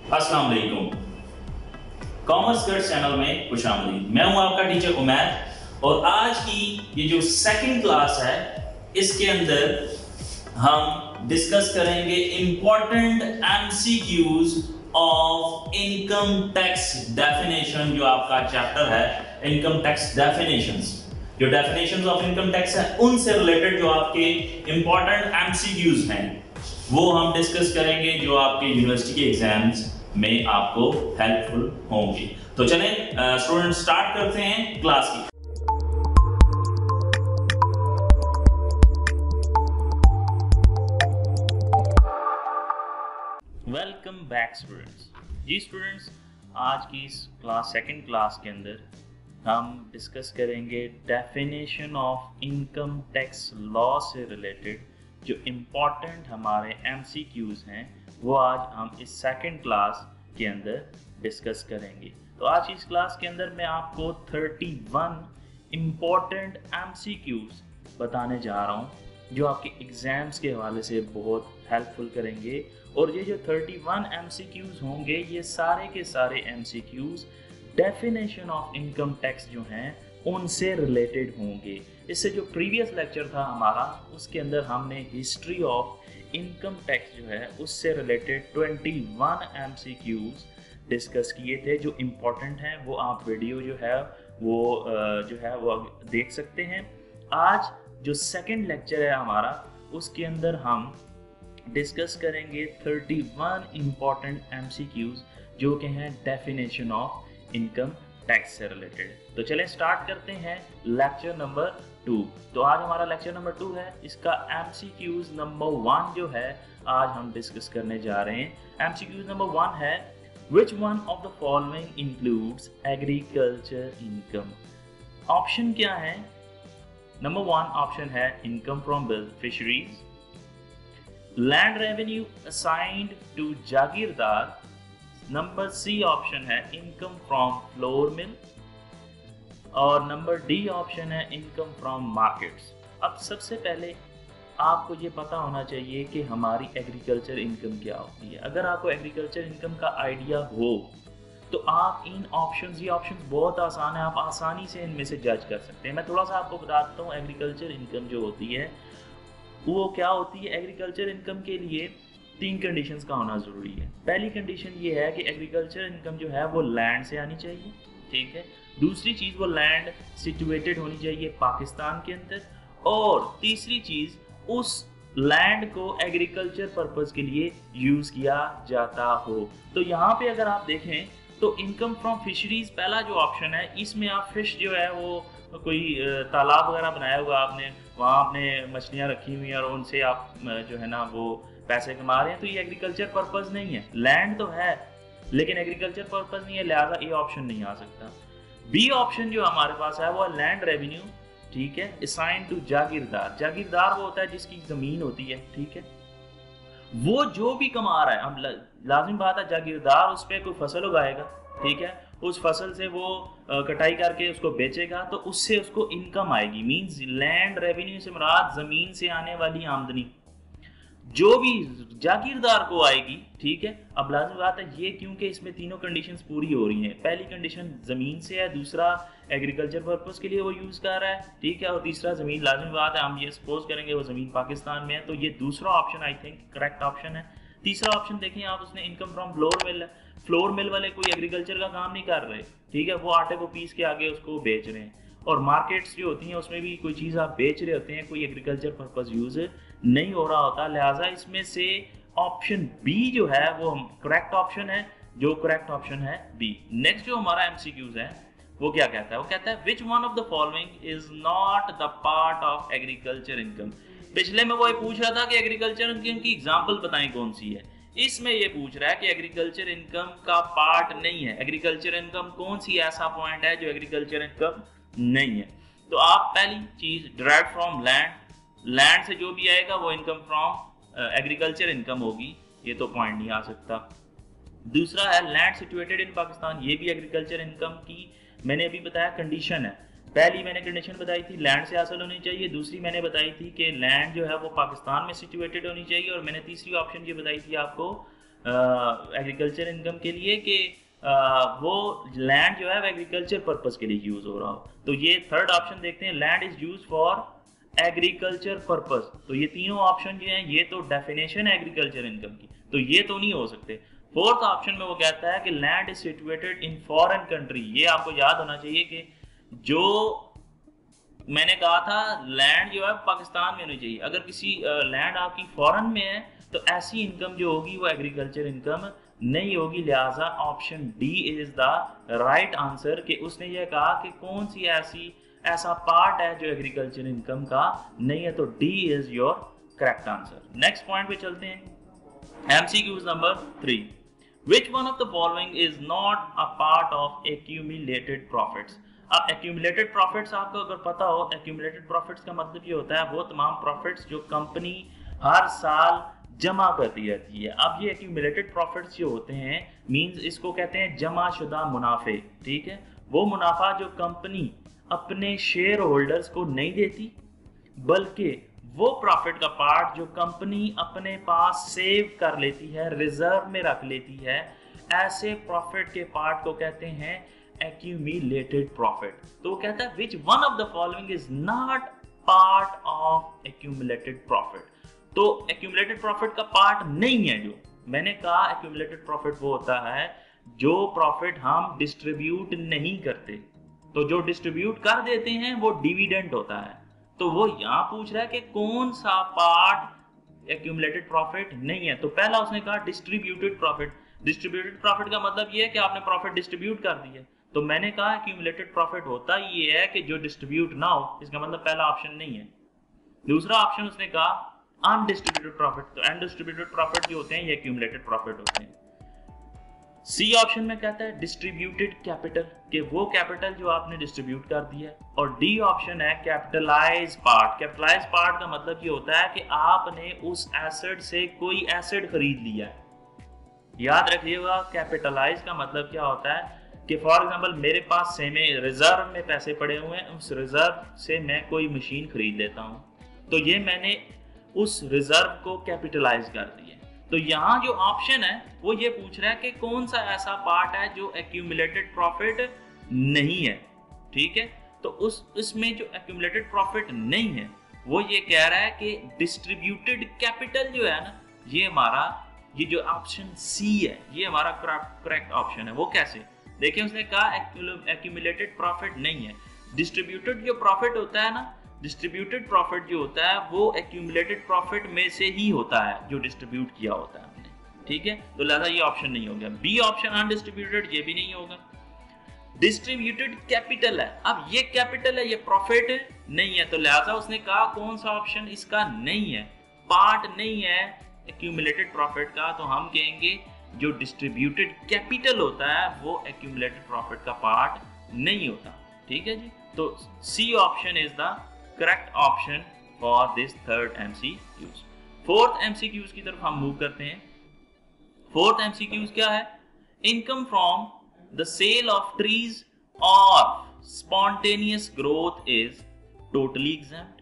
अस्सलाम वालेकुम। Commerce girls channel में खुशामदीद। मैं हूं आपका टीचर उमैर और आज की ये जो सेकंड क्लास है इसके अंदर हम डिस्कस करेंगे important MCQs of income tax definition. जो आपका चैप्टर है इनकम टैक्स डेफिनेशंस, जो डेफिनेशंस ऑफ इनकम टैक्स है उनसे रिलेटेड जो आपके इंपॉर्टेंट एमसीक्यूज हैं वो हम डिस्कस करेंगे, जो आपके यूनिवर्सिटी के एग्जाम्स में आपको हेल्पफुल होंगे। तो चलें स्टूडेंट स्टार्ट करते हैं क्लास की। Welcome back students. जी स्टूडेंट्स, आज की इस सेकंड क्लास के अंदर हम डिस्कस करेंगे definition of income tax law से रिलेटेड जो इम्पॉर्टेंट हमारे एमसीक्यूज हैं वो आज हम इस सेकंड क्लास के अंदर डिस्कस करेंगे। तो आज इस क्लास के अंदर मैं आपको 31 इम्पॉर्टेंट एमसीक्यूज बताने जा रहा हूँ जो आपके एग्जाम्स के हवाले से बहुत हेल्पफुल करेंगे। और ये जो 31 एमसीक्यूज होंगे ये सारे के सारे MCQs definition of income tax जो हैं उनसे रिलेटेड होंगे। इससे जो प्रीवियस लेक्चर था हमारा उसके अंदर हमने हिस्ट्री ऑफ इनकम टैक्स जो है उससे रिलेटेड 21 एमसीक्यूज डिस्कस किए थे जो इम्पोर्टेंट हैं। वो आप वीडियो जो है वो देख सकते हैं। आज जो सेकंड लेक्चर है हमारा उसके अंदर हम डिस्कस करेंगे 31 इम्पॉर्टेंट एमसीक्यूज जो कि हैं डेफिनेशन ऑफ इनकम टैक्स से रिलेटेड। तो चलें स्टार्ट करते हैं लेक्चर नंबर 2। तो आज हमारा लेक्चर नंबर 2 है, इसका एमसीक्यूज नंबर 1 जो है आज हम डिस्कस करने जा रहे हैं। एमसीक्यूज नंबर 1 है Which one of the following includes agriculture income? Option क्या है? नंबर 1 ऑप्शन है income from fisheries, land revenue assigned to जागीरदार। नंबर सी ऑप्शन है इनकम फ्रॉम फ्लोर मिल और नंबर डी ऑप्शन है इनकम फ्रॉम मार्केट्स। अब सबसे पहले आपको ये पता होना चाहिए कि हमारी एग्रीकल्चर इनकम क्या होती है। अगर आपको एग्रीकल्चर इनकम का आइडिया हो तो आप इन ऑप्शंस, ये ऑप्शंस बहुत आसान है, आप आसानी से इनमें से जज कर सकते हैं। मैं थोड़ा सा आपको बताता हूँ एग्रीकल्चर इनकम जो होती है वो क्या होती है। एग्रीकल्चर इनकम के लिए 3 कंडीशंस का होना ज़रूरी है। पहली कंडीशन ये है कि एग्रीकल्चर इनकम जो है वो लैंड से आनी चाहिए, ठीक है। दूसरी चीज़ वो लैंड सिचुएटेड होनी चाहिए पाकिस्तान के अंदर, और तीसरी चीज़ उस लैंड को एग्रीकल्चर पर्पस के लिए यूज़ किया जाता हो। तो यहाँ पे अगर आप देखें तो इनकम फ्रॉम फिशरीज पहला जो ऑप्शन है, इसमें आप फिश जो है वो कोई तालाब वगैरह बनाया हुआ आपने, वहाँ आपने मछलियाँ रखी हुई हैं और उनसे आप जो है ना वो पैसे कमा रहे हैं, तो ये एग्रीकल्चर पर्पस नहीं है। लैंड तो है लेकिन एग्रीकल्चर पर्पस नहीं है, लिहाजा ये ऑप्शन नहीं आ सकता। बी ऑप्शन जो हमारे पास है वो है लैंड रेवेन्यू, ठीक है, असाइन टू जागीरदार। जागीरदार वो होता है जिसकी जमीन होती है, ठीक है, वो जो भी कमा रहा है। अब लाजिम बात है जागीरदार उस पर कोई फसल उगाएगा, ठीक है, उस फसल से वो कटाई करके उसको बेचेगा तो उससे उसको इनकम आएगी। मींस लैंड रेवेन्यू से मुराद जमीन से आने वाली आमदनी जो भी जागीरदार को आएगी, ठीक है। अब लाजिम बात है ये क्योंकि इसमें तीनों कंडीशंस पूरी हो रही हैं। पहली कंडीशन जमीन से है, दूसरा एग्रीकल्चर पर्पस के लिए वो यूज कर रहा है, ठीक है, और तीसरा जमीन, लाजिम बात है हम ये सपोज करेंगे वो जमीन पाकिस्तान में है, तो ये दूसरा option I think correct option है। तीसरा ऑप्शन देखिए आप, उसने इनकम फ्रॉम फ्लोर मिल है। फ्लोर मिल वाले कोई एग्रीकल्चर का काम नहीं कर रहे, ठीक है, वो आटे को पीस के आगे उसको बेच रहे हैं। और मार्केट्स जो होती हैं उसमें भी कोई चीज़ आप बेच रहे होते हैं, कोई एग्रीकल्चर पर्पस यूज नहीं हो रहा होता। लिहाजा इसमें से ऑप्शन बी जो है वो करेक्ट ऑप्शन है, जो करेक्ट ऑप्शन है बी। नेक्स्ट जो हमारा एमसीक्यूज है वो क्या कहता है, वो कहता है which one of the following is not the part of agriculture income. पिछले में वो ये पूछ रहा था कि एग्रीकल्चर इनकम की एग्जांपल बताएं कौन सी है, इसमें ये पूछ रहा है कि एग्रीकल्चर इनकम का पार्ट नहीं है। एग्रीकल्चर इनकम कौन सी ऐसा पॉइंट है जो एग्रीकल्चर इनकम नहीं है। तो आप पहली चीज डिराइव फ्रॉम लैंड, लैंड से जो भी आएगा वो इनकम फ्रॉम एग्रीकल्चर इनकम होगी, ये तो पॉइंट नहीं आ सकता। दूसरा है लैंड सिचुएटेड इन पाकिस्तान, ये भी एग्रीकल्चर इनकम की मैंने अभी बताया कंडीशन है। पहली मैंने कंडीशन बताई थी लैंड से हासिल होनी चाहिए, दूसरी मैंने बताई थी कि लैंड जो है वो पाकिस्तान में सिचुएटेड होनी चाहिए, और मैंने तीसरी ऑप्शन ये बताई थी आपको एग्रीकल्चर इनकम के लिए कि वो लैंड जो है वो एग्रीकल्चर पर्पस के लिए यूज हो रहा हो। तो ये थर्ड ऑप्शन देखते हैं, land is use for agriculture purpose. तो ये तीनों ऑप्शन जो हैं ये तो डेफिनेशन है एग्रीकल्चर इनकम की, तो ये तो नहीं हो सकते। फोर्थ ऑप्शन में वो कहता है कि land is situated in foreign country. ये आपको याद होना चाहिए कि जो मैंने कहा था लैंड जो है पाकिस्तान में होनी चाहिए, अगर किसी लैंड आपकी फॉरेन में है तो ऐसी इनकम जो होगी वो एग्रीकल्चर इनकम नहीं होगी। लिहाजा option D is the right answer, कि उसने ये कहा कि कौन सी ऐसा पार्ट है जो एग्रीकल्चर इनकम का नहीं है, तो D is your correct answer. Next point पे चलते हैं, MCQ number 3, which one of the following is not a part of accumulated profits। अब accumulated profits आपको अगर पता हो, accumulated profits का मतलब ये होता है वो तमाम profits जो कंपनी हर साल जमा करती रहती है। अब ये accumulated profits जो होते हैं मींस इसको कहते हैं जमा शुदा मुनाफे, ठीक है। वो मुनाफा जो कंपनी अपने शेयर होल्डर्स को नहीं देती, बल्कि वो प्रॉफिट का पार्ट जो कंपनी अपने पास सेव कर लेती है, रिजर्व में रख लेती है, ऐसे प्रॉफिट के पार्ट को कहते हैं एक्यूमुलेटेड प्रॉफिट। तो वो कहता है which one of the following is not part of accumulated profit. तो एक्यूमुलेटेड प्रॉफिट का पार्ट नहीं है। जो मैंने कहा एक्यूमुलेटेड प्रॉफिट वो होता है जो प्रॉफिट हम डिस्ट्रीब्यूट नहीं करते, तो जो डिस्ट्रीब्यूट कर देते हैं वो डिविडेंड होता है। तो वो यहाँ पूछ रहा है कि कौन सा पार्ट एक्यूमुलेटेड प्रॉफिट नहीं है। तो पहला उसने कहा डिस्ट्रीब्यूटेड प्रॉफिट। डिस्ट्रीब्यूटेड प्रॉफिट का मतलब ये है कि आपने प्रॉफिट डिस्ट्रीब्यूट कर दिया। तो मैंने कहा एक्यूमुलेटेड प्रॉफिट होता ये है कि जो डिस्ट्रीब्यूट ना हो, इसका मतलब पहला ऑप्शन नहीं है। दूसरा ऑप्शन उसने कहा अनडिस्ट्रीब्यूटेड प्रॉफिट। तो अनडिस्ट्रीब्यूटेड प्रॉफिट जो होते हैं ये एक्यूमुलेटेड प्रॉफिट होते हैं। सी ऑप्शन में कहता है डिस्ट्रीब्यूटेड कैपिटल, कि वो कैपिटल जो आपने डिस्ट्रीब्यूट कर दिया है। और डी ऑप्शन है कैपिटलाइज पार्ट। कैपिटलाइज पार्ट का मतलब ये होता है कि आपने उस एसेट से कोई एसेट खरीद लिया है। याद रखिएगा कैपिटलाइज का मतलब क्या होता है कि फॉर एग्जांपल मेरे पास सेमे रिजर्व में पैसे पड़े हुए हैं, उस रिजर्व से मैं कोई मशीन खरीद लेता हूँ, तो ये मैंने उस रिजर्व को कैपिटलाइज कर दिया। तो यहाँ जो ऑप्शन है वो ये पूछ रहा है कि कौन सा ऐसा पार्ट है जो एक्यूमुलेटेड प्रॉफिट नहीं है, ठीक है। तो उसमें जो एक्यूमुलेटेड प्रॉफिट नहीं है वो ये कह रहा है कि डिस्ट्रीब्यूटेड कैपिटल जो है ना, ये जो ऑप्शन सी है ये हमारा करेक्ट ऑप्शन है। वो कैसे, देखिए उसने कहा एक्यूमुलेटेड प्रॉफिट नहीं है। डिस्ट्रीब्यूटेड जो प्रॉफिट होता है ना, डिस्ट्रीब्यूटेड प्रॉफिट जो होता है वो एक्यूमुलेटेड प्रॉफिट में से ही होता है जो डिस्ट्रीब्यूट किया होता है हमने, ठीक है। तो लिहाजा ये ऑप्शन नहीं हो गया। बी ऑप्शन अनडिस्ट्रीब्यूटेड, ये भी नहीं होगा। डिस्ट्रीब्यूटेड कैपिटल है, अब ये कैपिटल है, ये प्रॉफिट नहीं है, तो लिहाजा उसने कहा कौन सा ऑप्शन इसका नहीं है, पार्ट नहीं है एक्यूमुलेटेड प्रॉफिट का। तो हम कहेंगे जो डिस्ट्रीब्यूटेड कैपिटल होता है वो एक्यूमुलेटेड प्रॉफिट का पार्ट नहीं होता, ठीक है जी। तो C option is the correct option for this third MCQs। Fourth MCQs की तरफ हम मूव करते हैं। फोर्थ MCQs क्या है, income from the sale of trees और spontaneous growth is totally exempt.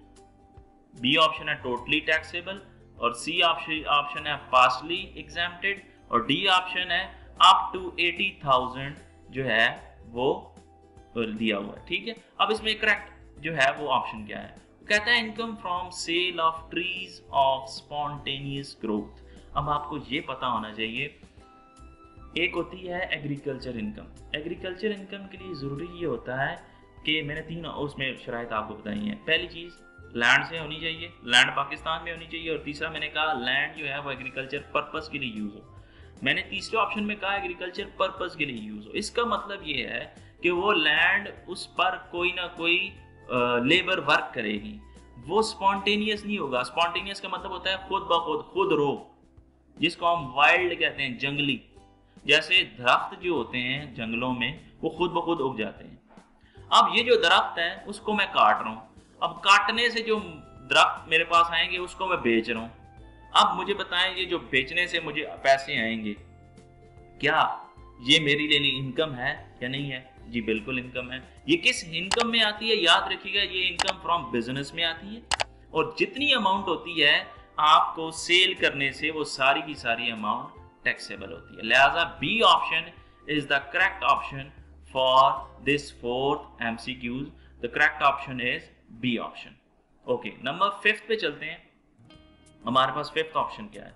B option है टोटली टैक्सेबल, और सी ऑप्शन है पार्शली एग्जेम्प्टेड, और डी ऑप्शन है अप टू 80,000 जो है वो दिया हुआ है, ठीक है। अब इसमें करेक्ट जो है वो ऑप्शन क्या है, कहता है income from sale of trees of spontaneous growth. अब आपको ये पता होना चाहिए, एक होती है एग्रीकल्चर इनकम। एग्रीकल्चर इनकम के लिए ज़रूरी ये होता है कि मैंने तीन उसमें शराइत आपको बताई हैं। पहली चीज़ लैंड से होनी चाहिए, लैंड पाकिस्तान में होनी चाहिए, और तीसरा मैंने कहा लैंड जो है वो एग्रीकल्चर पर्पस के लिए यूज़ हो। मैंने तीसरे ऑप्शन में कहा एग्रीकल्चर पर्पस के लिए यूज़ हो। इसका मतलब ये है कि वो लैंड उस पर कोई ना कोई लेबर वर्क करेगी, वो स्पॉन्टेनियस नहीं होगा। स्पॉन्टेनियस का मतलब होता है खुद ब खुद रो, जिसको हम वाइल्ड कहते हैं, जंगली। जैसे दरख्त जो होते हैं जंगलों में वो खुद ब खुद उग जाते हैं। अब ये जो दरख्त है उसको मैं काट रहा हूँ, अब काटने से जो दरख्त मेरे पास आएंगे उसको मैं बेच रहा हूँ। अब मुझे बताएं ये जो बेचने से मुझे पैसे आएंगे, क्या ये मेरे लिए इनकम है या नहीं है? जी बिल्कुल इनकम है। ये किस इनकम में आती है? याद रखिएगा ये इनकम फ्रॉम बिजनेस में आती है, और जितनी अमाउंट होती है आपको सेल करने से वो सारी की सारी अमाउंट टैक्सेबल होती है। लिहाजा B option is the correct option for this fourth MCQs. The correct option is B option. Okay, number 5 पे चलते हैं। हमारे पास 5th ऑप्शन क्या है?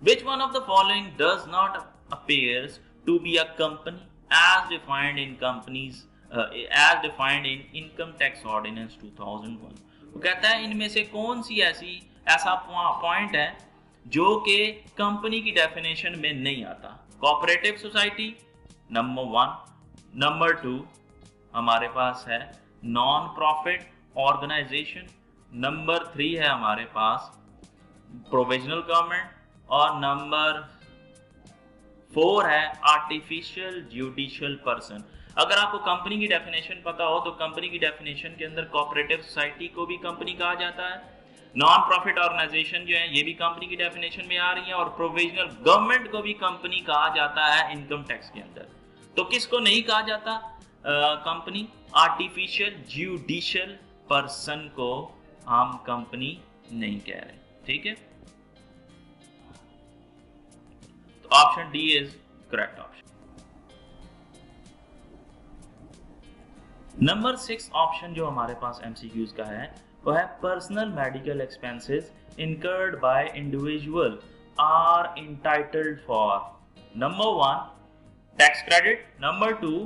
Which one of the following does not appears to be a company as defined in as defined in Income Tax Ordinance 2001? वो कहता है इनमें से कौन सी ऐसा पॉइंट है जो कि कंपनी की डेफिनेशन में नहीं आता? कोऑपरेटिव सोसाइटी नंबर 1, नंबर 2 हमारे पास है नॉन प्रॉफिट ऑर्गेनाइजेशन, नंबर 3 है हमारे पास प्रोविजनल गवर्नमेंट, और नंबर 4 है आर्टिफिशियल जुडिशियल पर्सन। अगर आपको कंपनी की डेफिनेशन पता हो तो कंपनी की डेफिनेशन के अंदर कोऑपरेटिव सोसाइटी को भी कंपनी कहा जाता है, नॉन प्रॉफिट ऑर्गेनाइजेशन जो है ये भी कंपनी की डेफिनेशन में आ रही है, और प्रोविजनल गवर्नमेंट को भी कंपनी कहा जाता है इनकम टैक्स के अंदर। तो किसको नहीं कहा जाता कंपनी? आर्टिफिशियल जुडिशियल पर्सन को हम कंपनी नहीं कह रहे। ठीक है, तो option D is correct option. Number 6 option जो हमारे पास एमसीक्यूज का है वो है personal medical expenses incurred by individual are entitled for. Number 1 tax credit, number 2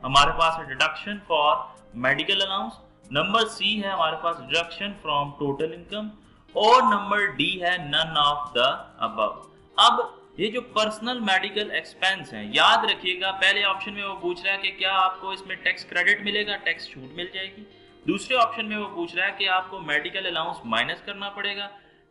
हमारे पास है deduction for medical allowance, number C है हमारे पास डिडक्शन फ्रॉम टोटल इनकम, और नंबर डी है नन ऑफ द अबव। अब ये जो पर्सनल मेडिकल एक्सपेंस है, याद रखिएगा पहले ऑप्शन में वो पूछ रहा है कि क्या आपको इसमें टैक्स क्रेडिट मिलेगा, टैक्स छूट मिल जाएगी। दूसरे ऑप्शन में वो पूछ रहा है कि आपको मेडिकल अलाउंस माइनस करना पड़ेगा।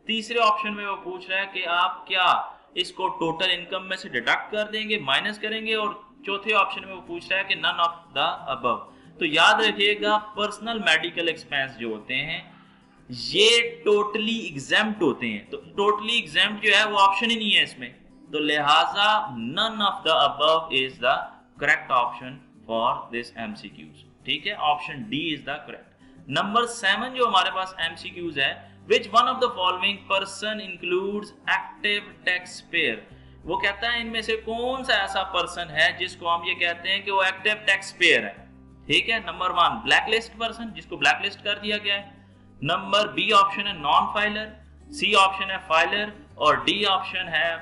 तीसरे ऑप्शन में वो पूछ रहा है कि आप क्या इसको टोटल इनकम में से डिडक्ट कर देंगे, माइनस करेंगे, और चौथे ऑप्शन में वो पूछ रहा है कि नन ऑफ द अबव। तो याद रखिएगा पर्सनल मेडिकल एक्सपेंस जो होते हैं ये टोटली एग्जेम्प्ट होते हैं। तो टोटली एग्जेम्प्ट जो है वो ऑप्शन ही नहीं है इसमें, तो लिहाजा none of the above is the correct option for this MCQs. ठीक है, option D is the correct. Number 7 जो हमारे पास एमसीक्यूज है, which one of the following person includes active tax payer. वो कहता है इनमें से कौन सा ऐसा पर्सन है जिसको हम ये कहते हैं कि वो एक्टिव टैक्स पेयर है। ठीक है, नंबर 1 ब्लैकलिस्ट पर्सन, जिसको ब्लैकलिस्ट कर दिया गया है। नंबर बी ऑप्शन है नॉन फाइलर, सी ऑप्शन है फाइलर, और डी ऑप्शन है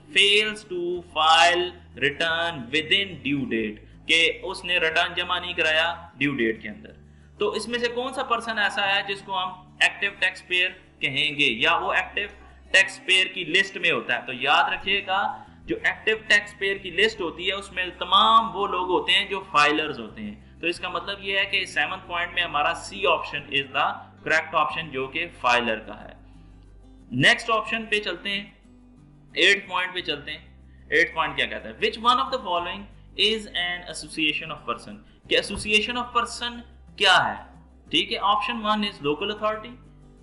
fails to file return within due date, के उसने रिटर्न जमा नहीं कराया ड्यू डेट के अंदर। तो इसमें से कौन सा पर्सन ऐसा है जिसको हम एक्टिव टैक्स पेयर कहेंगे, या वो एक्टिव टैक्स पेयर की लिस्ट में होता है? तो याद रखिएगा जो एक्टिव टैक्स पेयर की लिस्ट होती है उसमें तमाम वो लोग होते हैं जो फाइलर्स होते हैं। तो इसका मतलब ये है कि 7th पॉइंट में हमारा C option is the correct option जो कि फाइलर का है। नेक्स्ट ऑप्शन पे चलते हैं, 8th पॉइंट पे चलते हैं। 8th पॉइंट क्या कहता है? Which one of the following is an association of person. कि एसोसिएशन ऑफ पर्सन क्या है? ठीक है, option 1 is local authority,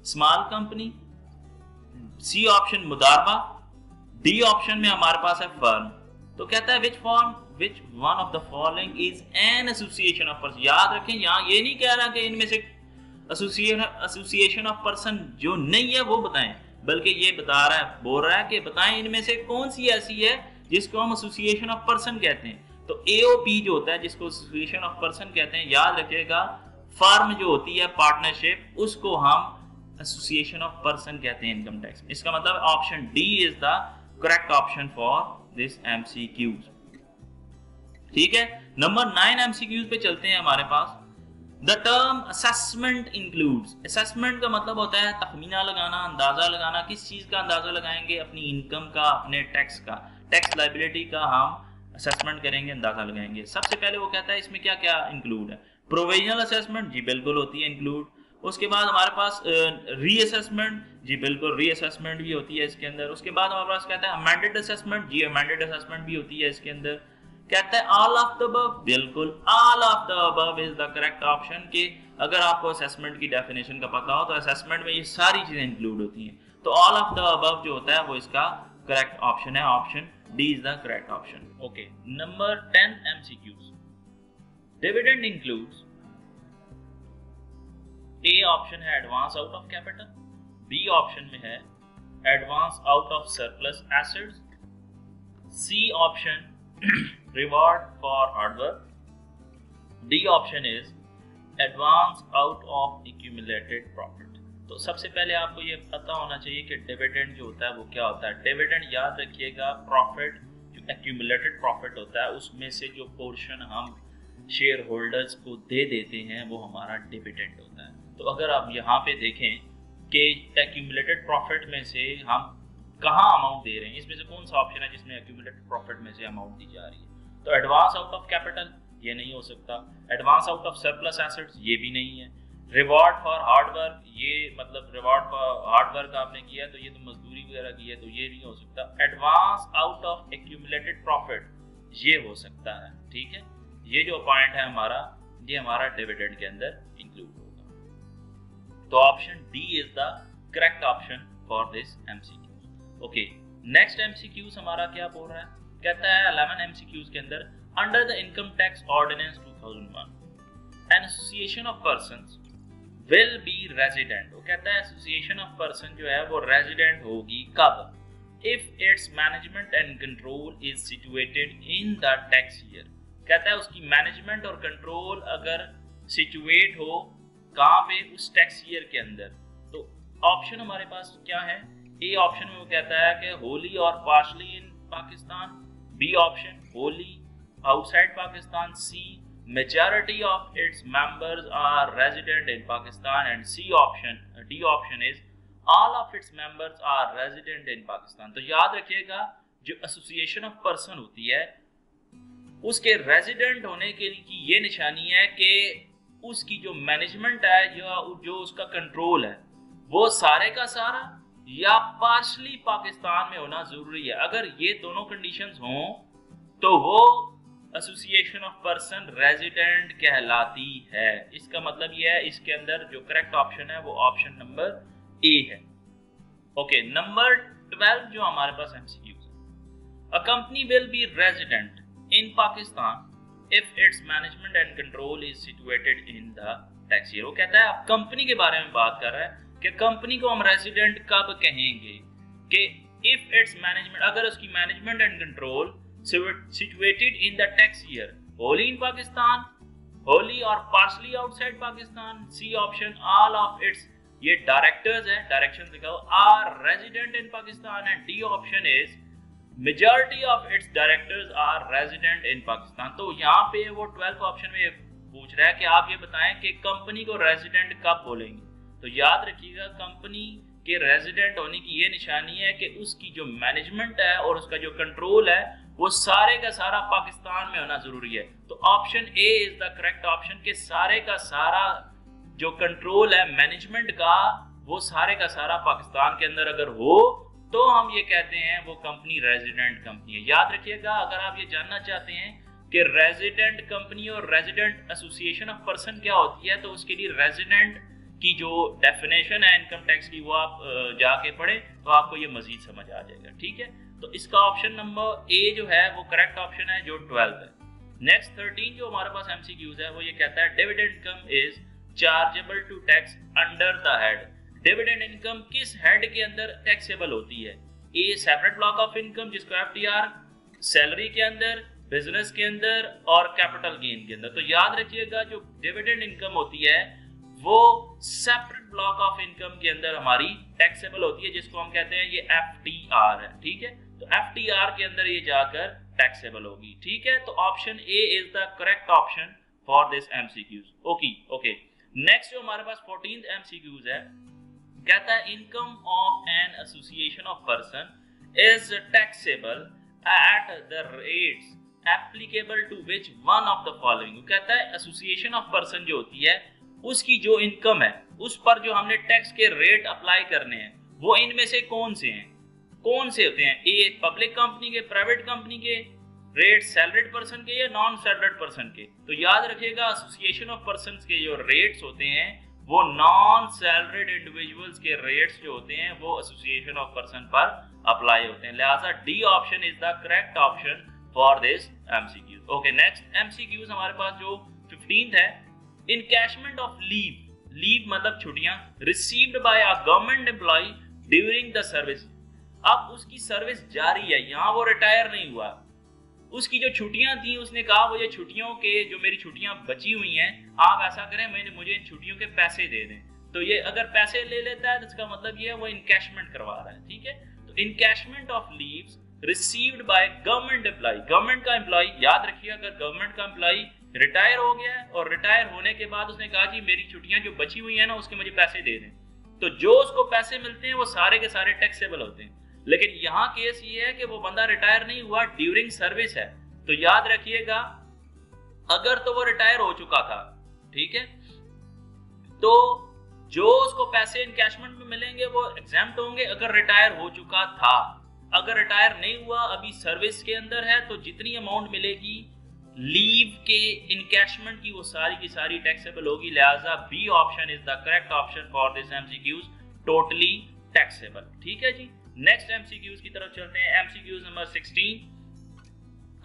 small company, C option मुदारबा, डी ऑप्शन में हमारे पास है फर्म। तो कहता है which one of the following is an association of person. याद रखें यहाँ ये नहीं कह रहा कि इनमें से एसोसिएशन ऑफ पर्सन जो नहीं है वो बताएं, बल्कि ये बता रहा है, बोल रहा है कि बताएं इनमें से कौन सी ऐसी है जिसको हम एसोसिएशन ऑफ पर्सन कहते हैं। तो एओपी जो होता है जिसको एसोसिएशन ऑफ पर्सन कहते हैं, याद रखिएगा फर्म जो होती है पार्टनरशिप उसको हम एसोसिएशन ऑफ पर्सन कहते हैं इनकम टैक्स। इसका मतलब option D is the correct option for this MCQs. ठीक है, नंबर 9 एमसीक्यूज पे चलते हैं हमारे पास। The term assessment includes. Assessment का मतलब होता है तखमीना लगाना, अंदाजा लगाना। किस चीज का अंदाजा लगाएंगे? अपनी इनकम का, अपने टैक्स का, टैक्स लायबिलिटी का हम असेसमेंट करेंगे, अंदाजा लगाएंगे। सबसे पहले वो कहता है इसमें क्या क्या इंक्लूड है? प्रोविजनल असेसमेंट, जी बिल्कुल होती है इंक्लूड। उसके बाद हमारे पास रीअसेसमेंट, जी बिल्कुल रीअसेसमेंट भी होती है इसके अंदर। उसके बाद हमारे पास कहता है अमेंडेड असेसमेंट, जी अमेंडेड असेसमेंट भी होती है इसके अंदर। कहता है ऑल ऑफ द अबव, बिल्कुल all of the above is the correct option. कि अगर आपको असेसमेंट की डेफिनेशन का पता हो तो असेसमेंट में ये सारी चीजें इंक्लूड होती हैं। तो ऑल ऑफ द अबव जो होता है वो इसका करेक्ट ऑप्शन है, option D is the correct option. Okay, number 10 MCQs. Dividend includes. A option है advance out of capital, B option में है advance out of surplus assets, C option reward for hard work, D option is advance out of accumulated profit. तो सबसे पहले आपको ये पता होना चाहिए कि डिविडेंड जो होता है वो क्या होता है। डिविडेंड याद रखिएगा, प्रॉफिट जो एक्यूमुलेटेड प्रॉफिट होता है उसमें से जो पोर्शन हम शेयर होल्डर्स को दे देते हैं वो हमारा डिविडेंड होता है। तो अगर आप यहाँ पे देखें कि एक्यूमुलेटेड प्रॉफिट में से हम कहाँ अमाउंट दे रहे हैं, इसमें से कौन सा ऑप्शन है जिसमें एक्यूमुलेटेड प्रॉफिट में से अमाउंट दी जा रही है। तो एडवांस आउट ऑफ कैपिटल ये नहीं हो सकता, advance out of surplus assets ये भी नहीं है, रिवॉर्ड फॉर हार्डवर्क ये मतलब रिवॉर्ड फॉर हार्डवर्क आपने किया तो ये तो मजदूरी वगैरह की है तो ये नहीं हो सकता। Advance out of accumulated profit ये हो सकता है, ठीक है। ये जो पॉइंट है हमारा, ये हमारा डिविडेंड के अंदर इंक्लूड होगा। तो option D is the correct option for this MCQ. Okay, next MCQs हमारा क्या बोल रहा है, कहता है 11 एमसीक्यूज के अंदर under the income tax ordinance 2001 an association of persons will be resident. वो कहता है एसोसिएशन ऑफ पर्सन जो है वो रेजिडेंट होगी कब, if its management and control is situated in the tax year. कहता है उसकी मैनेजमेंट और कंट्रोल अगर सिचुएट हो कहाँ पे, उस टैक्स ईयर के अंदर। तो ऑप्शन हमारे पास क्या है, ए ऑप्शन में वो कहता है कि होली और partially in Pakistan, B option wholly outside Pakistan, C majority of its members are resident in Pakistan, and D option is all of its members are resident in Pakistan। तो याद रखिएगा जो एसोसिएशन ऑफ पर्सन होती है उसके resident होने के की ये निशानी है कि उसकी जो मैनेजमेंट है या जो उसका कंट्रोल है वो सारे का सारा या पार्शली पाकिस्तान में होना जरूरी है। अगर ये दोनों कंडीशंस हों तो वो एसोसिएशन ऑफ पर्सन रेजिडेंट कहलाती है। इसका मतलब ये है, इसके अंदर जो करेक्ट ऑप्शन है वो ऑप्शन नंबर ए है। ओके, नंबर 12 जो हमारे पास एमसीक्यूज है, a company will be resident in Pakistan if its management and control is situated in the tax year. वो कहता है अब कंपनी के बारे में बात कर रहा है कि कंपनी को हम रेजिडेंट कब कहेंगे, कि इफ इट्स मैनेजमेंट, अगर उसकी management and control situated in the tax year, wholly in Pakistan, wholly or partially outside Pakistan, C option all of its ये directors है, directions लिखा हो are resident in Pakistan, and D option is majority of its directors are resident in Pakistan। तो यहाँ पे वो 12th option में पूछ रहा है कि आप ये बताएं कि कंपनी को रेजिडेंट कब बोलेंगे। तो याद रखिएगा कंपनी के रेजिडेंट होने की ये निशानी है कि उसकी जो मैनेजमेंट है और उसका जो कंट्रोल है वो सारे का सारा पाकिस्तान में होना जरूरी है। तो option A is the correct option, के सारे का सारा जो कंट्रोल है मैनेजमेंट का वो सारे का सारा पाकिस्तान के अंदर अगर हो तो हम ये कहते हैं वो कंपनी रेजिडेंट कंपनी है। याद रखिएगा, अगर आप ये जानना चाहते हैं कि रेजिडेंट कंपनी और रेजिडेंट एसोसिएशन ऑफ पर्सन क्या होती है तो उसके लिए रेजिडेंट की जो डेफिनेशन है इनकम टैक्स की वो आप जाके पढ़े तो आपको ये मजीद समझ आ जाएगा, ठीक है। तो इसका ऑप्शन नंबर ए जो है वो करेक्ट ऑप्शन है जो 12 है। नेक्स्ट 13 जो हमारे पास एमसीक्यूज है वो ये कहता है dividend income is chargeable to tax under the head. Dividend income किस हेड के अंदर टैक्सेबल होती है, A separate block of income जिसको एफटीआर, सैलरी के अंदर, बिजनेस के अंदर और कैपिटल गेन के अंदर। तो याद रखिएगा जो डिविडेंड इनकम होती है वो सेपरेट ब्लॉक ऑफ इनकम के अंदर हमारी टैक्सेबल होती है जिसको हम कहते हैं ये एफटीआर है, ठीक है। तो एफटीआर के अंदर ये जाकर टैक्सेबल होगी, ठीक है। तो option A is the correct option for this MCQs. Okay, next जो हमारे पास 14th एमसीक्यूज है कहता है income of an association of person is taxable at the rates applicable to which one of the following. कहता है association of person जो होती है उसकी जो इनकम है उस पर जो हमने टैक्स के रेट अप्लाई करने हैं वो इनमें से कौन से हैं, कौन से होते हैं, ए पब्लिक कंपनी के, प्राइवेट कंपनी के रेट, सैलरीड पर्सन के या नॉन सैलरीड पर्सन के। तो याद रखिएगा एसोसिएशन ऑफ पर्संस के जो रेट्स होते हैं वो नॉन सैलरीड इंडिविजुअल्स के रेट्स जो होते हैं वो एसोसिएशन ऑफ पर्सन पर अप्लाई होते हैं। लिहाजा D option is the correct option for this MCQs. Okay, next MCQs हमारे पास जो 15th है, इनकैशमेंट ऑफ लीव मतलब छुट्टियां received by a government employee during the service. अब उसकी सर्विस जारी है, यहाँ वो रिटायर नहीं हुआ, उसकी जो छुट्टियां थी उसने कहा मुझे छुट्टियों के जो मेरी छुट्टियां बची हुई हैं आप ऐसा करें मुझे इन छुट्टियों के पैसे दे दें। तो ये अगर पैसे ले लेता है तो इसका मतलब ये है वो इनकैशमेंट करवा रहा है, ठीक है। तो encashment of leaves received by government employee, government का एम्प्लॉय, याद रखिए अगर गवर्नमेंट का एम्प्लॉय रिटायर हो गया है और रिटायर होने के बाद उसने कहा कि मेरी छुट्टियां जो बची हुई है ना उसके मुझे पैसे दे दें, तो जो उसको पैसे मिलते हैं वो सारे के सारे टैक्सेबल होते हैं। लेकिन यहाँ केस ये है कि वो बंदा रिटायर नहीं हुआ, ड्यूरिंग सर्विस है। तो याद रखिएगा अगर तो वो रिटायर हो चुका था, ठीक है, तो जो उसको पैसे इनकैशमेंट में मिलेंगे वो एग्जैम्प्ट होंगे अगर रिटायर हो चुका था। अगर रिटायर नहीं हुआ अभी सर्विस के अंदर है तो जितनी अमाउंट मिलेगी लीव के इनकैशमेंट की वो सारी की सारी टैक्सेबल होगी। लिहाजा B option is the correct option for this MCQs, totally taxable, ठीक है जी। नेक्स्ट एमसीक्यूज की तरफ चलते हैं। MCQs number 16,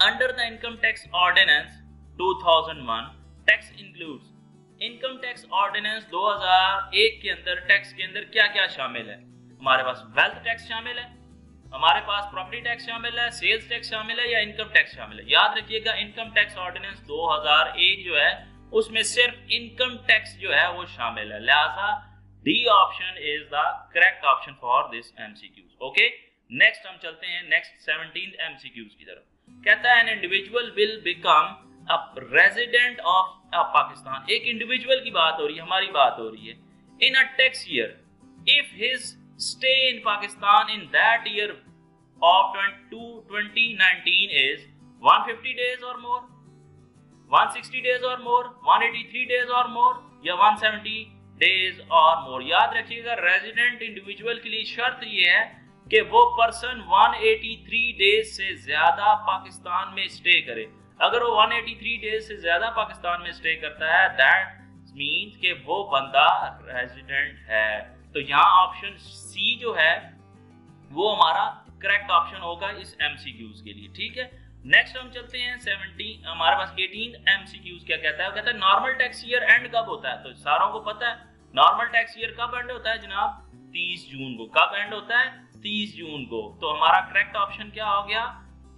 under the income tax ordinance 2001 tax includes, income tax ordinance 2001 के अंदर टैक्स के अंदर क्या क्या शामिल है? हमारे पास वेल्थ टैक्स शामिल है, हमारे पास प्रॉपर्टी टैक्स शामिल है, सेल्स टैक्स शामिल है या इनकम टैक्स शामिल है? याद रखिएगा इनकम टैक्स ऑर्डिनेंस 2001 जो है उसमें सिर्फ इनकम टैक्स जो है वो शामिल है। लिहाजा D option is the correct option for this MCQs. Okay, next हम चलते हैं नेक्स्ट 17th एमसीक्यूज की तरफ। कहता है an individual will become a resident of Pakistan, एक इंडिविजुअल की बात हो रही है, हमारी बात हो रही है, in a tax year if his stay in Pakistan in that year of 2019 is 150 days or more, 160 days or more, 183 days or more या 170 days or more। याद रखिएगा रेजिडेंट इंडिविजुअल के लिए शर्त ये है कि वो पर्सन 183 डेज से ज्यादा पाकिस्तान में स्टे करे। अगर वो 183 डेज से ज्यादा पाकिस्तान में स्टे करता है दैट मीन्स कि वो बंदा रेजिडेंट है। तो यहाँ ऑप्शन सी जो है वो हमारा करेक्ट ऑप्शन होगा इस एमसीक्यूज के लिए, ठीक है। नेक्स्ट हम चलते हैं 17, हमारे पास 18 एमसीक्यूज क्या कहता है? वो कहता है नॉर्मल टैक्स ईयर एंड कब होता है? तो सारों को पता है नॉर्मल टैक्स ईयर कब एंड होता है जनाब? 30 जून को। कब एंड होता है? 30 जून को। तो हमारा करेक्ट ऑप्शन क्या हो गया?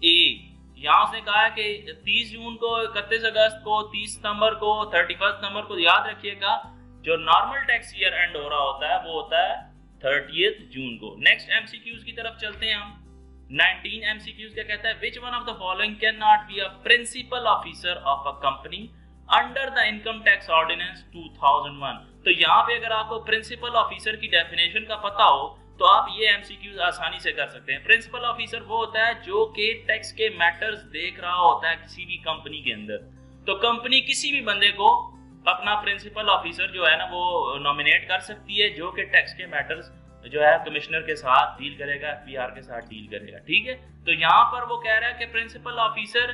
ए। यहाँ उसने कहा है कि 30 जून को, 31 अगस्त को, 30 सितंबर को, 31 नवंबर को। याद रखिएगा जो नॉर्मल टैक्स ईयर एंड हो रहा होता है वो होता है 30th जून को। नेक्स्ट एमसीक्यूज की तरफ चलते हैं हम। 19 एमसीक्यूज क्या कहता है? Which one of the following can not be a principal officer of a company under the income tax ordinance 2001। तो यहाँ पे अगर आपको प्रिंसिपल ऑफिसर की डेफिनेशन का पता हो तो आप ये एमसीक्यूज आसानी से कर सकते हैं। प्रिंसिपल ऑफिसर वो होता है जो कि टैक्स के मैटर्स देख रहा होता है किसी भी कंपनी के अंदर। तो कंपनी किसी भी बंदे को अपना प्रिंसिपल ऑफिसर जो है ना वो नॉमिनेट कर सकती है जो कि टैक्स के मैटर्स जो है कमिश्नर के साथ डील करेगा, एफबीआर के साथ डील करेगा, ठीक है। तो यहाँ पर वो कह रहा है कि प्रिंसिपल ऑफिसर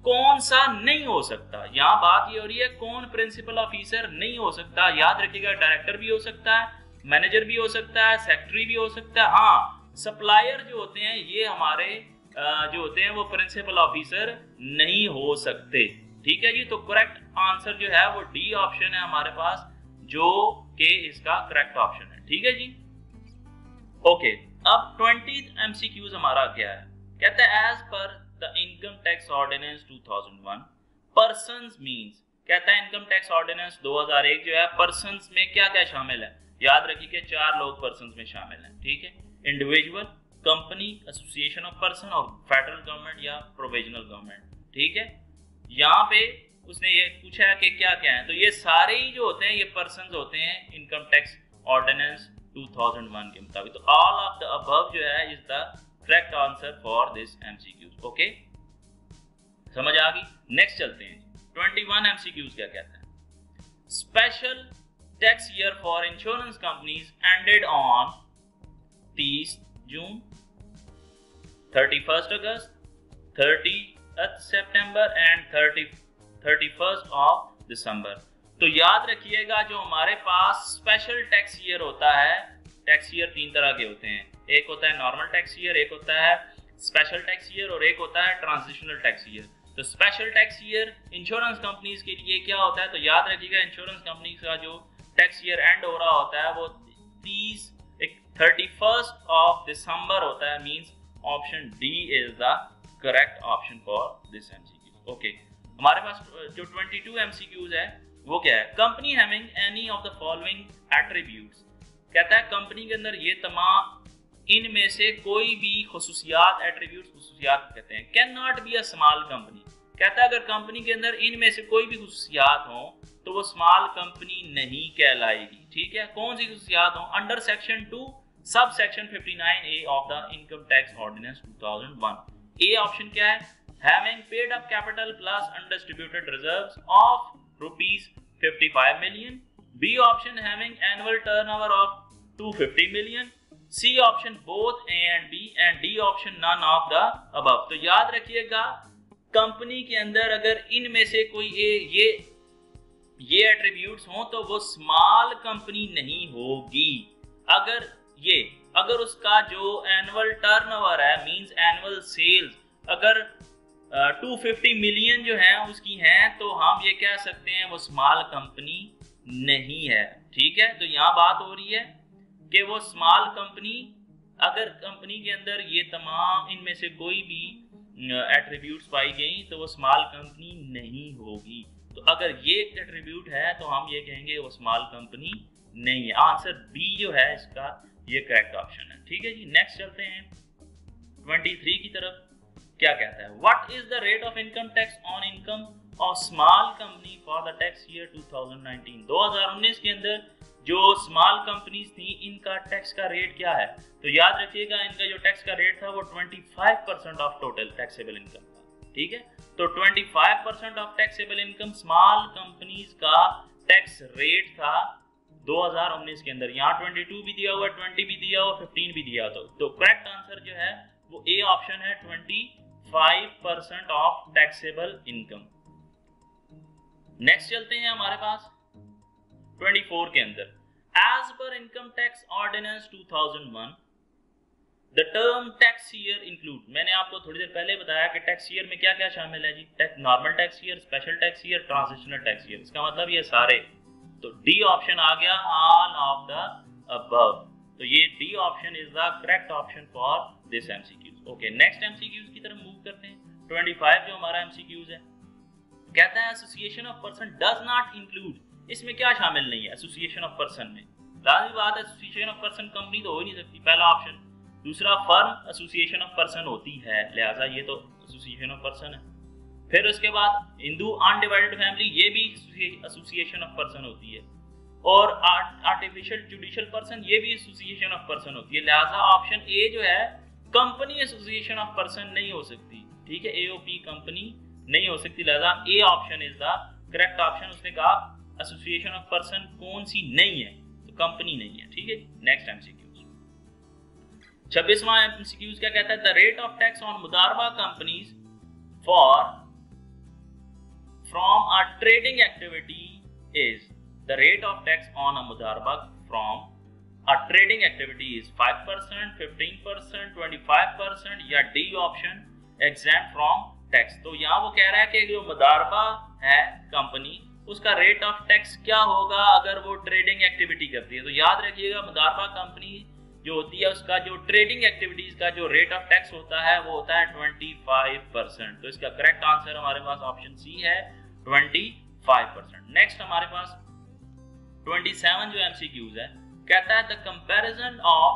कौन सा नहीं हो सकता। यहाँ बात ये हो रही है कौन प्रिंसिपल ऑफिसर नहीं हो सकता। याद रखिएगा डायरेक्टर भी हो सकता है, मैनेजर भी हो सकता है, सेक्रेटरी भी हो सकता है। हाँ, सप्लायर जो होते हैं ये हमारे जो होते हैं वो प्रिंसिपल ऑफिसर नहीं हो सकते, ठीक है जी। तो करेक्ट आंसर जो है वो डी ऑप्शन है हमारे पास जो कि इसका करेक्ट ऑप्शन है, ठीक है जी। ओके, अब 20th एमसीक्यूज हमारा क्या है? कहता है as per the income tax ordinance 2001 persons means. कहता है इनकम टैक्स ऑर्डिनेंस 2001 जो है पर्सन्स में क्या क्या शामिल है? याद रखिए कि 4 लोग पर्सन्स में शामिल हैं, ठीक है। Individual, company, association of person और फेडरल गवर्नमेंट या प्रोविजनल गवर्नमेंट, ठीक है। यहाँ पे उसने ये पूछा है कि क्या क्या है, तो ये सारे ही जो होते हैं ये पर्सन्स होते हैं इनकम टैक्स ऑर्डिनेंस 2001 के मुताबिक। तो ऑल ऑफ द अबव जो है is the correct answer for this MCQs. Okay, समझ आ गई। नेक्स्ट चलते हैं 21 एमसीक्यूज क्या कहता है? Special tax year for insurance companies ended on 30 June, 31 August, 30th September and 31st of December. तो याद रखिएगा जो हमारे पास स्पेशल टैक्स ईयर होता है, टैक्स ईयर 3 तरह के होते हैं, एक होता है नॉर्मल टैक्स ईयर, एक होता है स्पेशल टैक्स ईयर और एक होता है ट्रांजिशनल टैक्स ईयर। तो special tax year insurance companies के लिए क्या होता है? तो याद रखिएगा इंश्योरेंस कंपनीज का जो टैक्स ईयर एंड हो रहा होता है वो 31st ऑफ दिसंबर होता है, means option D is the correct option for this MCQ. Okay, हमारे पास जो 22 एमसीक्यूज है वो क्या है? Company having any of the following attributes, कहता है कंपनी के अंदर ये तमाम इनमें से कोई भी खुसूसियात, एट्रीब्यूट्स खुसूसियात कहते हैं। Can not be a small company, कहता है अगर कंपनी के अंदर इनमें से कोई भी खुसूसियात हो तो वो स्मॉल कंपनी नहीं कहलाएगी। ठीक है, कौन सी खुसूसियात हो? Under section 2 subsection 59A of the income tax ordinance 2001। A option क्या है? Having paid up capital plus undistributed reserves of ₹55 million। B option having annual turnover of 250 million। C option both A and B, and D option none of the above. तो याद रखिएगा, company के अंदर अगर इनमें से कोई ये एट्रीब्यूट्स हों तो वो स्मॉल कंपनी नहीं होगी। अगर उसका जो एनुअल टर्नओवर है, मींस एनुअल सेल्स, अगर 250 मिलियन जो है उसकी हैं, तो हम ये कह सकते हैं वो स्मॉल कंपनी नहीं है। ठीक है, तो यहाँ बात हो रही है कि वो स्मॉल कंपनी, अगर कंपनी के अंदर ये तमाम इनमें से कोई भी एट्रीब्यूट्स पाई गई तो वो स्मॉल कंपनी नहीं होगी। तो अगर ये एट्रीब्यूट है तो हम ये कहेंगे वो स्मॉल कंपनी नहीं है। आंसर बी जो है इसका ये करेक्ट ऑप्शन है। ठीक है जी, नेक्स्ट चलते हैं 23 की तरफ। क्या कहता है? What is the rate of income tax on income of small company for the tax year 2019। 2019 के अंदर जो स्मॉल कंपनीज थी इनका टैक्स का रेट क्या है? तो याद रखिएगा, इनका जो टैक्स का रेट था वो 25% ऑफ टोटल टैक्सेबल इनकम था। ठीक है, तो 25% of taxable income small companies का टैक्स रेट था 2019 के अंदर। यहाँ 22 भी दिया हुआ, 20 भी दिया हुआ, 15 भी दिया हुआ। तो करेक्ट आंसर जो है वो ए ऑप्शन है, 25% ऑफ टैक्सेबल इनकम। नेक्स्ट चलते हैं हमारे पास 24 के अंदर। As per income tax ordinance 2001 the term tax year include, मैंने आपको थोड़ी देर पहले बताया कि टैक्स ईयर में क्या क्या शामिल है जी। Normal tax year, special tax year, transitional tax year, इसका मतलब ये सारे। तो डी ऑप्शन आ गया, ऑल ऑफ द अबव। तो ये D option is the correct option for this MCQs. Okay, next MCQs की तरफ मूव करते हैं। 25 जो हमारा एमसीक्यूज है, कहता है association of person does not include, इसमें क्या शामिल नहीं है एसोसिएशन ऑफ पर्सन में? लाजिमी बात है, एसोसिएशन ऑफ पर्सन कंपनी तो हो ही नहीं सकती, पहला ऑप्शन। दूसरा, फर्म एसोसिएशन ऑफ पर्सन होती है, लिहाजा ये तो एसोसिएशन ऑफ पर्सन है। फिर उसके बाद हिंदू अनडिवाइडेड फैमिली, ये भी एसोसिएशन ऑफ पर्सन होती है। और आर्टिफिशियल जुडिशियल पर्सन, ये भी एसोसिएशन ऑफ पर्सन होती है। लिहाजा ऑप्शन ए जो है कंपनी एसोसिएशन ऑफ पर्सन नहीं हो सकती। ठीक है, एओपी कंपनी नहीं हो सकती, लिहाजा A option is the correct option. उसने कहा एसोसिएशन ऑफ पर्सन कौन सी नहीं है, तो कंपनी नहीं है। ठीक है, नेक्स्ट एमसीक्यूज 26वां एमसीक्यूज क्या कहता है? The rate of tax on मुदारबा companies for from a trading activity is, the rate of tax on a मुदारबा from a trading activity is 5%, 15%, 25% या D option exempt from tax. तो यहाँ वो कह रहा है कि जो मुदारबा है कंपनी, उसका रेट ऑफ टैक्स क्या होगा अगर वो ट्रेडिंग एक्टिविटी करती है। तो याद रखिएगा, मुदारबा कंपनी जो होती है उसका जो ट्रेडिंग एक्टिविटीज का जो रेट ऑफ टैक्स होता है वो होता है 25%। तो इसका करेक्ट आंसर हमारे पास ऑप्शन सी है, 25%। नेक्स्ट हमारे पास 27 जो एमसीक्यूज है, कहता है the comparison of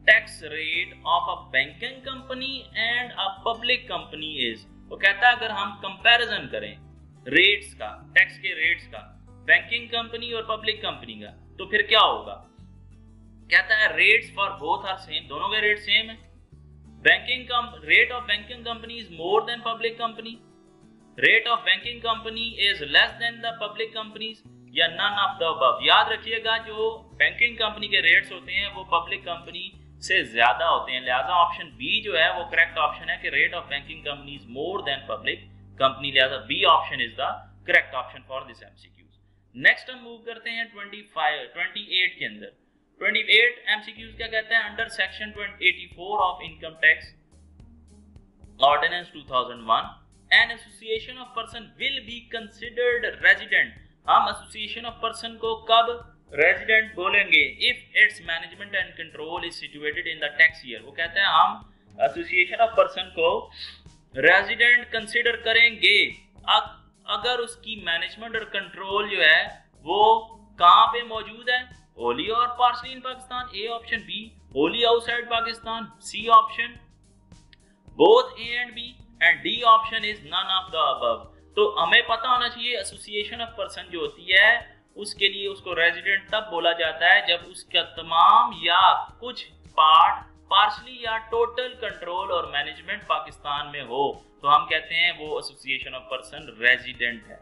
tax rate of a banking company and a public company is. वो कहता है अगर हम कंपैरिजन करें रेट्स का, टैक्स के रेट्स का, बैंकिंग कंपनी और पब्लिक कंपनी का, तो फिर क्या होगा? कहता है rates for both are same, दोनों के रेट सेम है। Rate of banking company is more than public company, rate of banking company is less than the public companies, या नन ऑफ द अबव। याद रखिएगा, जो बैंकिंग कंपनी के rates होते हैं वो पब्लिक कंपनी से ज्यादा होते हैं, लिहाजा ऑप्शन बी जो है वो करेक्ट ऑप्शन है कि rate of banking company is more than public company, लिहाजा B option is the correct option for this MCQs. Next हम मूव करते हैं 28 के अंदर। 28 एमसीक्यूज क्या कहता है? Under section 84 of income tax ordinance 2001 an association of person will be considered resident. हम एसोसिएशन ऑफ पर्सन को कब रेजिडेंट बोलेंगे if its management and control is situated in the tax year, वो कहते हैं हम एसोसिएशन ऑफ पर्सन को resident consider करेंगे अगर उसकी मैनेजमेंट और कंट्रोल जो है वो कहाँ पे मौजूद है, होली और partially in Pakistan, A option, B wholly outside Pakistan, C option both A and B, and D option is none of the above. तो हमें पता होना चाहिए एसोसिएशन ऑफ पर्सन जो होती है उसके लिए उसको रेजिडेंट तब बोला जाता है जब उसका तमाम या कुछ पार्ट पार्शली या टोटल कंट्रोल और मैनेजमेंट पाकिस्तान में हो, तो हम कहते हैं वो एसोसिएशन ऑफ पर्सन रेजिडेंट है।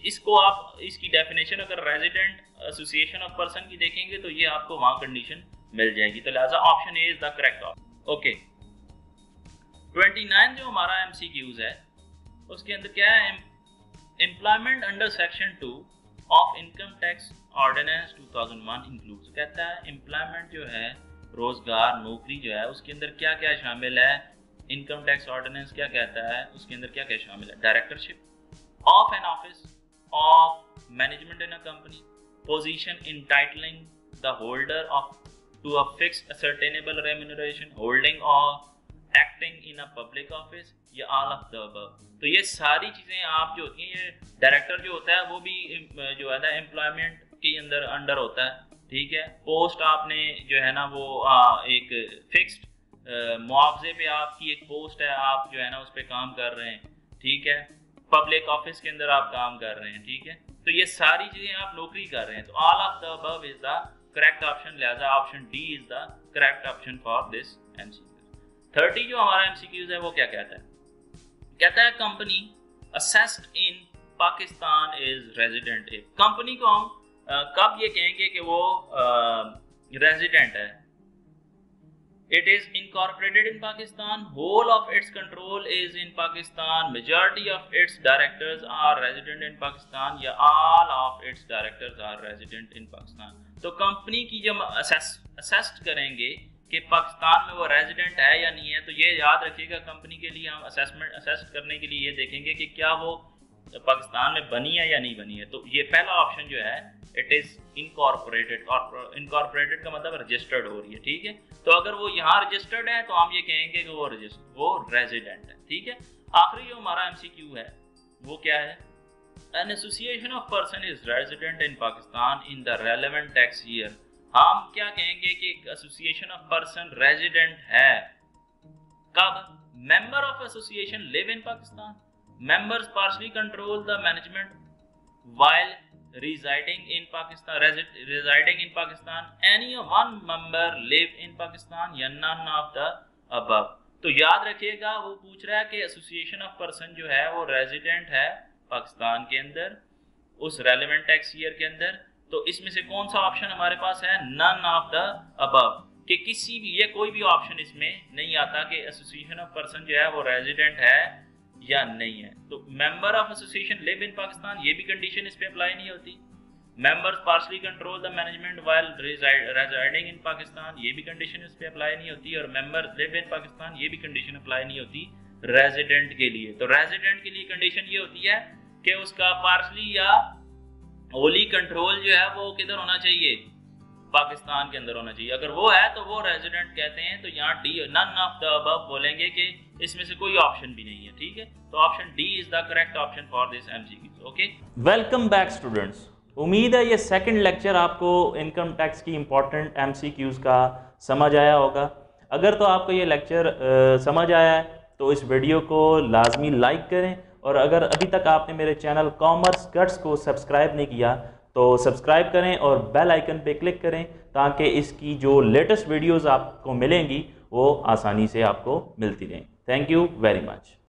इसको आप इसकी डेफिनेशन अगर रेजिडेंट एसोसिएशन ऑफ पर्सन की देखेंगे तो ये आपको वहां कंडीशन मिल जाएगी। तो लिहाजा option A is the correct option. Okay, 29 जो हमारा एमसीक्यूज है उसके अंदर क्या है, employment under section 2 of income tax ordinance 2001 includes, कहता है एम्प्लॉयमेंट जो है रोजगार नौकरी जो है उसके अंदर क्या क्या शामिल है, इनकम टैक्स ऑर्डिनेंस क्या कहता है उसके अंदर क्या क्या शामिल है, directorship of an office of management in a company, position entitling the holder of to a fixed ascertainable remuneration, holding और acting in a public office, या ऑल ऑफ द अबव। तो ये सारी चीजें आप जो होती हैं, ये डायरेक्टर जो होता है वो भी जो है ना एम्प्लॉयमेंट के अंडर होता है, ठीक है। पोस्ट आपने जो है ना वो एक फिक्स्ड मुआवजे पे आपकी एक पोस्ट है, आप जो है ना उस पर काम कर रहे हैं, ठीक है। पब्लिक ऑफिस के अंदर आप काम कर रहे हैं, ठीक है। तो ये सारी चीजें आप नौकरी कर रहे हैं, तो all of the above is the correct option, लिहाजा option D is the correct option for this MCQ. 30 जो हमारा एमसीक्यूज है वो क्या कहता है, कहता है company assessed in Pakistan is resident. Company को हम कब ये कहेंगे कि वो रेजिडेंट है, it is incorporated in Pakistan, whole of its control is in Pakistan, majority of its directors are resident in Pakistan, या all of its directors are resident in Pakistan. तो कंपनी की जब असेस्ड करेंगे कि पाकिस्तान में वो रेजिडेंट है या नहीं है, तो ये याद रखिएगा कंपनी के लिए हम असेस करने के लिए ये देखेंगे कि क्या वो पाकिस्तान में बनी है या नहीं बनी है। तो ये पहला ऑप्शन जो है इट इज इनकॉर्पोरेटेड, और इनकॉर्पोरेटेड का मतलब रजिस्टर्ड हो रही है, ठीक है। तो अगर वो यहाँ रजिस्टर्ड है तो हम ये कहेंगे कि वो रेजिडेंट है, ठीक है। आखिरी जो हमारा एमसीक्यू है वो क्या है, N association of person is resident in Pakistan in the relevant tax year. हम क्या कहेंगे कि एसोसिएशन ऑफ पर्सन रेजिडेंट है कब, member of association live in Pakistan, members partially control the management while residing in Pakistan, any one member live in Pakistan, या none of the above। तो याद रखिएगा वो पूछ रहा है कि एसोसिएशन ऑफ पर्सन जो है वो रेजिडेंट है पाकिस्तान के अंदर उस रेलेवेंट टैक्स ईयर के अंदर। तो इसमें से कौन सा ऑप्शन हमारे पास है, नन ऑफ द अबव, कि किसी भी, ये कोई भी ऑप्शन इसमें नहीं आता कि एसोसिएशन ऑफ पर्सन जो है वो रेजिडेंट है या नहीं है। तो member of association live in Pakistan, ये भी कंडीशन इस पे अप्लाई नहीं होती। Members partially control the management while residing in Pakistan, ये भी कंडीशन इस पे अप्लाई नहीं होती। और मेंबर लिव इन पाकिस्तान, ये भी कंडीशन अप्लाई नहीं होती रेजिडेंट के लिए। तो रेजिडेंट के लिए कंडीशन ये होती है कि उसका पार्शली या होली कंट्रोल जो है वो किधर होना चाहिए, पाकिस्तान के अंदर होना चाहिए। अगर वो है तो वो रेजिडेंट कहते हैं। तो यहाँ D, none of the above बोलेंगे कि इसमें से कोई ऑप्शन भी नहीं है, ठीक है। तो option D is the correct option for this MCQ. Okay, welcome back students. उम्मीद है ये सेकंड लेक्चर आपको इनकम टैक्स की इंपॉर्टेंट एमसीक्यूज का समझ आया होगा। अगर तो आपको ये लेक्चर समझ आया है तो इस वीडियो को लाजमी लाइक करें, और अगर अभी तक आपने मेरे चैनल कॉमर्स कट्स को सब्सक्राइब नहीं किया तो सब्सक्राइब करें और बेल आइकन पे क्लिक करें, ताकि इसकी जो लेटेस्ट वीडियोस आपको मिलेंगी वो आसानी से आपको मिलती रहें। Thank you very much.